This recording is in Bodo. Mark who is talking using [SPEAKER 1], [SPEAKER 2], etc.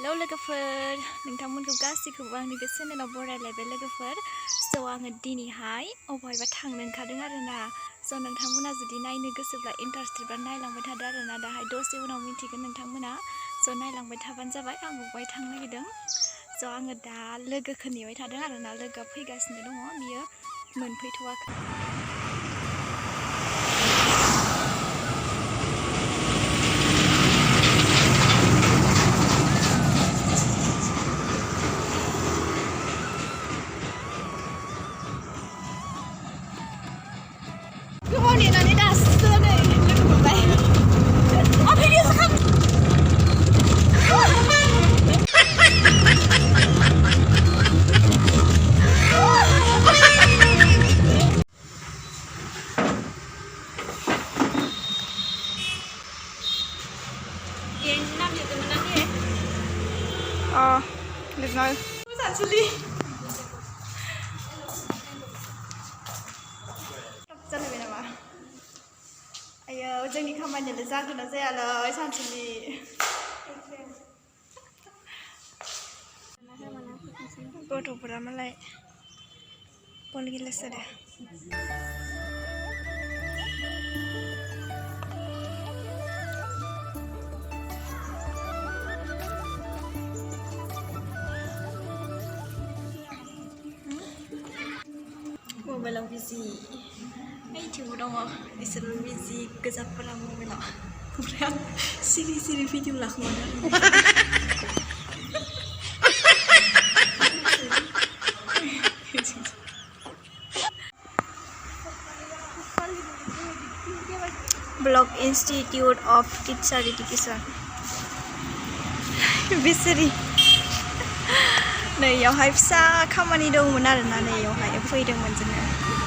[SPEAKER 1] हेलो लोगोफोर नोंथांमोनखौ गासैखौबो आंनि बे चेनेलाव बरायलायबाय लोगोफोर स' आङो दिनैहाय अबहायबा थांनो ओंखारदों आरोना स' नोंथांमोना जुदि नायनो गोसोब्ला इन्टारेस्टेडबा नायलांबाय थादो आरोना दाहाय दसे उनाव मिन्थिगोन नोंथांमोना स' नायलांबाय थाबानो जाबाय आं अबहाय थांनो नागिरदों स' आङो दा लोगोखौ नेबाय थादों आरोना लोगोआ फैगासिनो दङ बियो मोनफैथ'वाखै गोबाव नेनानै दासो नै लोगो मोनबाय भिडिअ लिरनाय सानसुलि जालायबाय नामा आयो जोंनि खामानियालाय जागोन ना जायालै सानसुलि गथ'फोरा मालाय बल गेलेसोदो मबाइलाव बिजि ओइथिंबो दङ बिसोरबो बिजि गोजाफोरा मबाइलाव ओमफ्राय आं सिरि सिरि भिडिअ लाखोमादों block institute of teacher education बिसोरि नैयावहाय फिसा खामानि दंमोन आरोना नैयावहाय फैदोंमोन जोङो